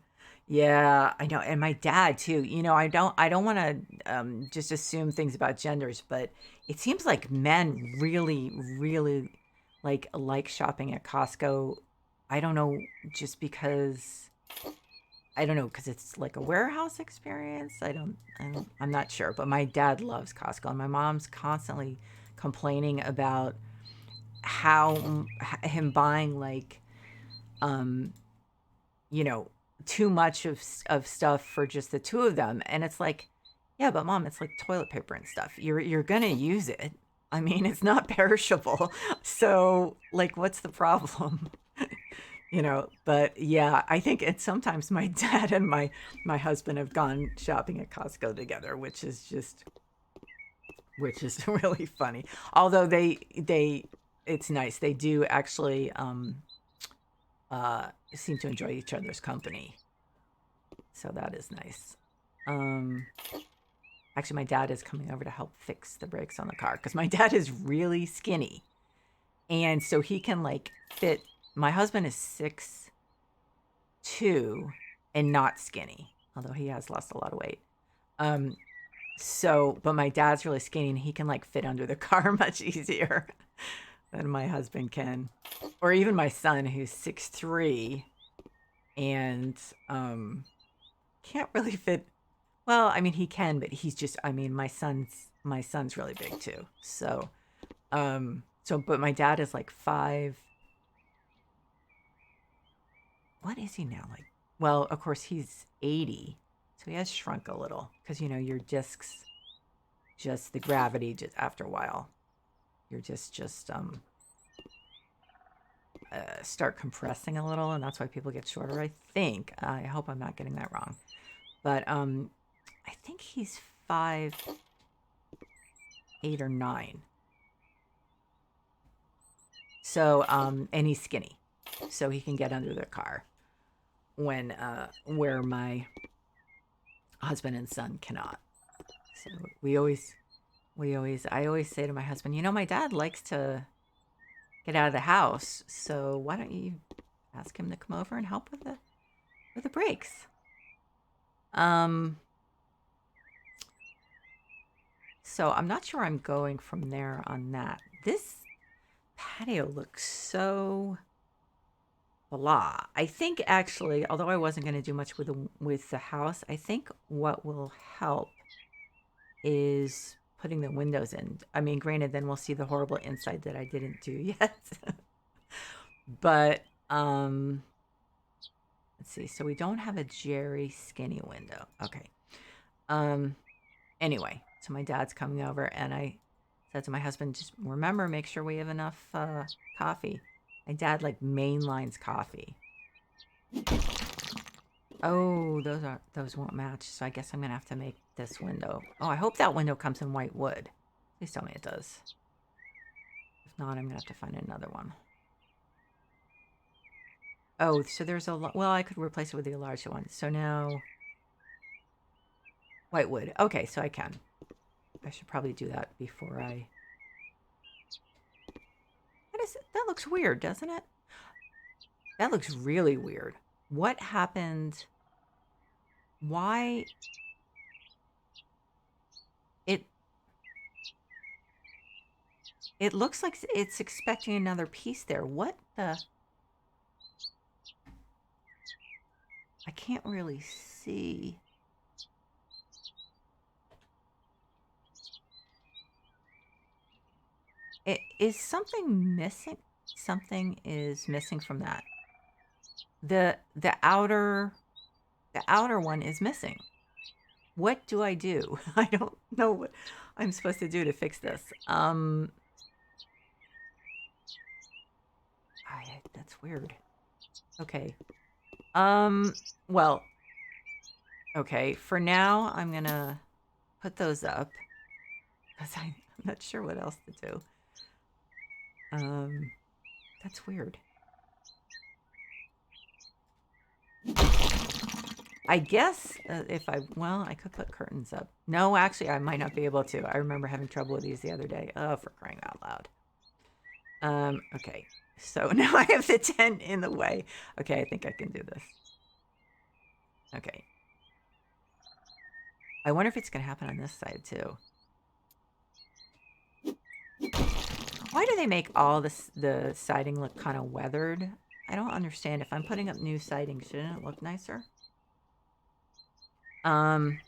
Yeah, I know. And my dad too. You know, I don't want to just assume things about genders, but it seems like men really, really like shopping at Costco. I don't know, just because I don't know, because it's like a warehouse experience. I'm not sure, but my dad loves Costco, and my mom's constantly complaining about how him buying like um you know, too much of stuff for just the two of them. And it's like, yeah, but mom, it's like toilet paper and stuff. You're gonna use it. I mean, it's not perishable. So like, what's the problem? You know, but yeah, I think it's sometimes my dad and my husband have gone shopping at Costco together, which is really funny. Although they it's nice. They do actually seem to enjoy each other's company. So that is nice. Um, Actually, my dad is coming over to help fix the brakes on the car because my dad is really skinny. And so he can like fit. My husband is 6'2" and not skinny, although he has lost a lot of weight. Um, but my dad's really skinny and he can like fit under the car much easier than my husband can. Or even my son, who's 6'3" and can't really fit. Well, I mean, he can, but he's just. I mean, my son's really big too. But my dad is like 5. What is he now? Like, well, of course he's 80, so he has shrunk a little because your discs, just the gravity, just after a while, you're just start compressing a little, and that's why people get shorter. I think. I hope I'm not getting that wrong, but I think he's 5'8" or 9. So and he's skinny, so he can get under the car where my husband and son cannot. So I always say to my husband, my dad likes to get out of the house, so why don't you ask him to come over and help with the brakes? So I'm not sure I'm going from there on that. This patio looks so blah. I think actually, although I wasn't going to do much with the house, I think what will help is putting the windows in. I mean, granted, then we'll see the horrible inside that I didn't do yet. But let's see. So we don't have a Jerry skinny window. Okay. Anyway, so my dad's coming over, and I said to my husband, just remember, make sure we have enough coffee. My dad like mainlines coffee. Oh, those won't match. So I guess I'm gonna have to make this window. Oh, I hope that window comes in white wood. Please tell me it does. If not, I'm gonna have to find another one. Oh, so there's well, I could replace it with the larger one. So now white wood. Okay, so I can. I should probably do that before I. What is it? That looks weird, doesn't it? That looks really weird. What happened? Why? It looks like it's expecting another piece there. What the? I can't really see. Is something missing? Something is missing from that. The outer one is missing. What do I do? I don't know what I'm supposed to do to fix this. That's weird. Okay. Well, okay. For now, I'm gonna put those up because I'm not sure what else to do. That's weird. I guess if I could put curtains up. No, actually, I might not be able to. I remember having trouble with these the other day. Oh, for crying out loud. Okay. So now I have the tent in the way. Okay, I think I can do this. Okay. I wonder if it's going to happen on this side too. Why do they make all the siding look kind of weathered? I don't understand. If I'm putting up new siding, shouldn't it look nicer? That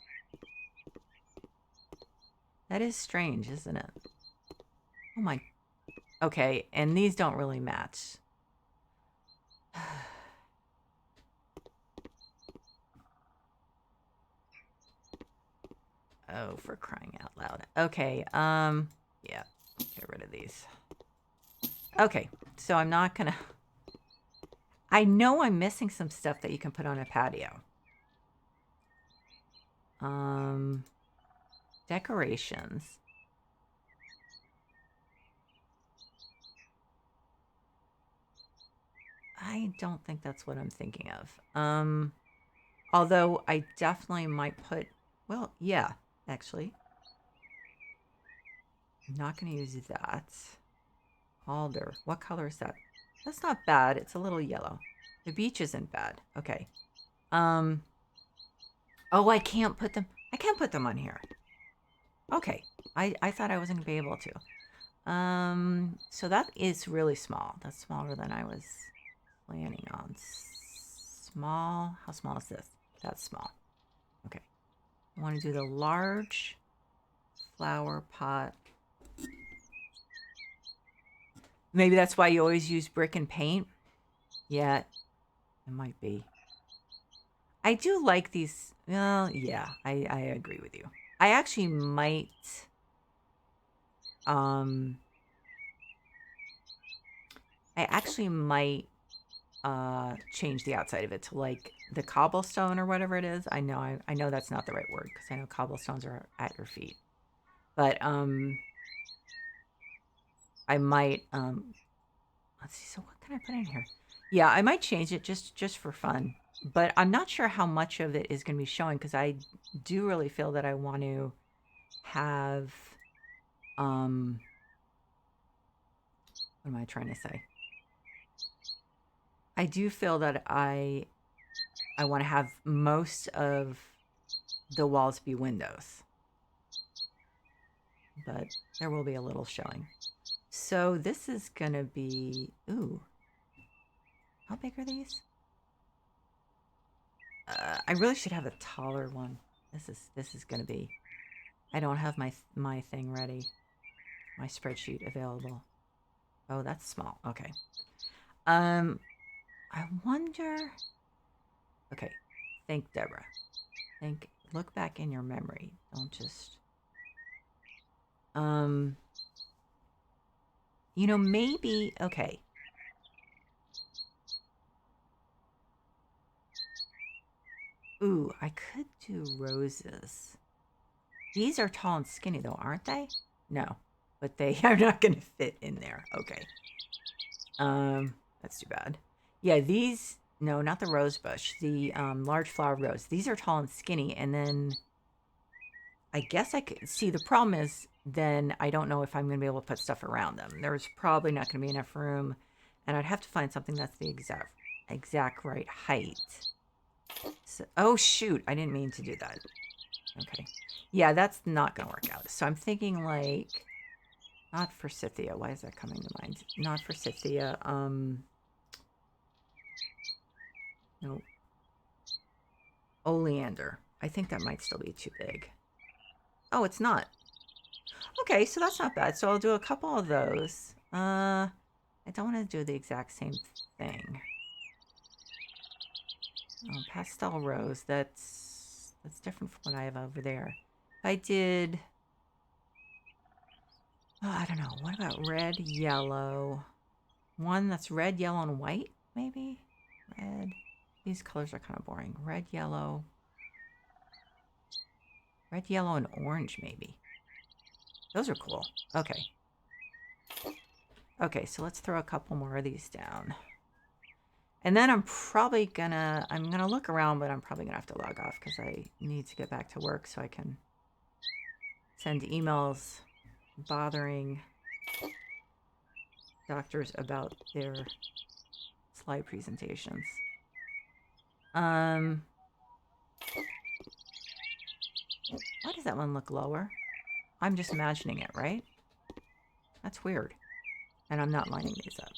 is strange, isn't it? Oh my. Okay, and these don't really match. Oh, for crying out loud. Okay, yeah, get rid of these. Okay, so I'm not gonna... I know I'm missing some stuff that you can put on a patio. Decorations. I don't think that's what I'm thinking of. Although I definitely might put... Well, yeah, actually. I'm not going to use that. Alder. What color is that? That's not bad. It's a little yellow. The beach isn't bad. Okay. Oh, I can't put them... I can't put them on here. Okay. I thought I wasn't going to be able to. So that is really small. That's smaller than I was planning on. Small. How small is this? That's small. Okay. I want to do the large flower pot. Maybe that's why you always use brick and paint. Yeah, it might be. I do like these. Well, yeah, I agree with you. I actually might change the outside of it to like the cobblestone or whatever it is. I know that's not the right word because I know cobblestones are at your feet. But I might let's see, so what can I put in here? Yeah, I might change it just for fun. But I'm not sure how much of it is going to be showing because I do really feel that I want to have what am I trying to say? I do feel that I want to have most of the walls be windows. But there will be a little showing. So this is going to be, ooh, how big are these? I really should have a taller one. This is going to be, I don't have my thing ready. My spreadsheet available. Oh, that's small. Okay. I wonder, okay. Think, Deborah. Think, look back in your memory. Don't just, you know, maybe, okay. Ooh, I could do roses. These are tall and skinny though, aren't they? No, but they are not going to fit in there. Okay. That's too bad. Yeah, these, no, not the rose bush, the large flower rose. These are tall and skinny, and then I guess I could see the problem is then I don't know if I'm going to be able to put stuff around them. There's probably not going to be enough room, and I'd have to find something that's the exact right height. So, oh shoot, I didn't mean to do that. Okay. Yeah, that's not going to work out. So I'm thinking like, not forsythia. Why is that coming to mind? Not forsythia. No. Oleander. I think that might still be too big. Oh, it's not. Okay, so that's not bad. So I'll do a couple of those. I don't want to do the exact same thing. Oh, pastel rose. That's That's different from what I have over there. If I did, oh, I don't know. What about red, yellow? One that's red, yellow, and white, maybe? Red. These colors are kind of boring. Red, yellow. Red, yellow, and orange, maybe. Those are cool. Okay. Okay, so let's throw a couple more of these down. And then I'm gonna look around, but I'm probably gonna have to log off because I need to get back to work so I can send emails bothering doctors about their slide presentations. Why does that one look lower? I'm just imagining it, right? That's weird. And I'm not lining these up.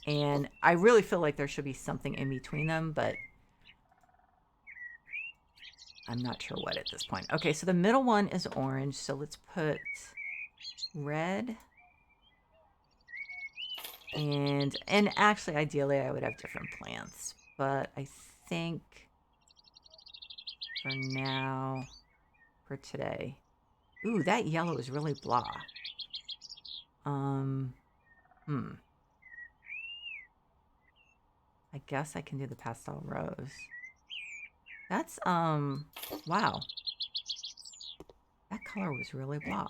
And I really feel like there should be something in between them, but I'm not sure what at this point. Okay, so the middle one is orange, so let's put red. And actually, ideally, I would have different plants, but I think for now, for today, ooh, that yellow is really blah. I guess I can do the pastel rose. That's, wow. That color was really blah.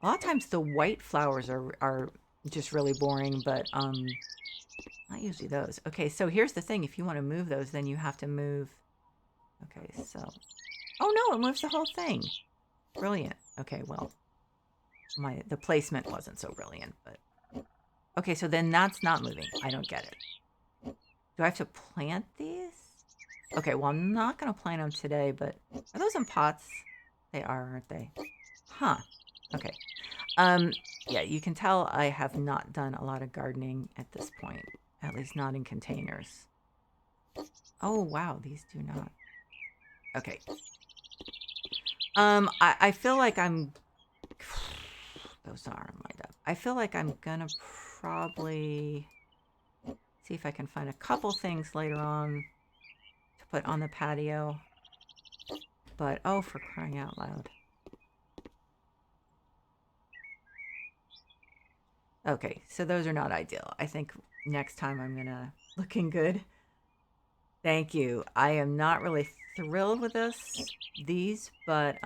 A lot of times the white flowers are just really boring, but, not usually those. Okay, so here's the thing. If you want to move those, then you have to move. Okay, so, oh no, it moves the whole thing. Brilliant. Okay, well, the placement wasn't so brilliant, but okay, so then that's not moving. I don't get it. Do I have to plant these? Okay, well, I'm not going to plant them today, but are those in pots? They are, aren't they? Huh. Okay. Yeah, you can tell I have not done a lot of gardening at this point, at least not in containers. Oh, wow, these do not. Okay. I feel like I'm... Those aren't lined up. I feel like I'm gonna probably see if I can find a couple things later on to put on the patio. But, oh, for crying out loud. Okay, so those are not ideal. I think next time I'm gonna... Looking good. Thank you. I am not really thrilled with these, but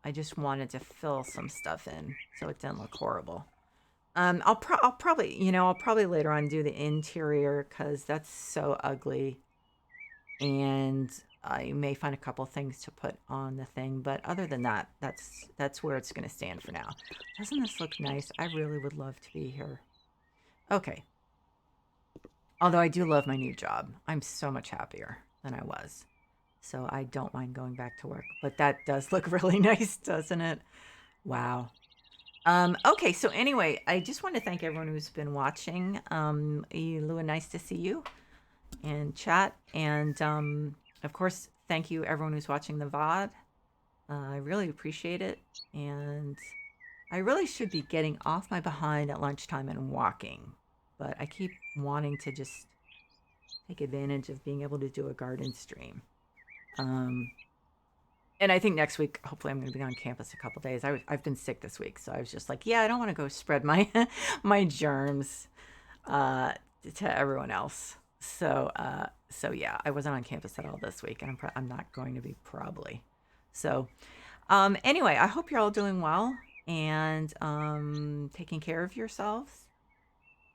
I just wanted to fill some stuff in so it didn't look horrible. I'll probably later on do the interior because that's so ugly, and I may find a couple things to put on the thing, but other than that, that's where it's going to stand for now. Doesn't this look nice? I really would love to be here. Okay. Although I do love my new job. I'm so much happier than I was. So I don't mind going back to work. But that does look really nice, doesn't it? Wow. Okay, so anyway, I just want to thank everyone who's been watching. Lua, nice to see you in chat. And of course, thank you everyone who's watching the VOD. I really appreciate it. And I really should be getting off my behind at lunchtime and walking. But I keep wanting to just take advantage of being able to do a garden stream. And I think next week, hopefully I'm going to be on campus a couple days. I've been sick this week, so I was just like, yeah, I don't want to go spread my my germs to everyone else. So yeah, I wasn't on campus at all this week, and I'm not going to be probably. So anyway, I hope you're all doing well and taking care of yourselves.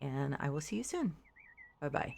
And I will see you soon. Bye-bye.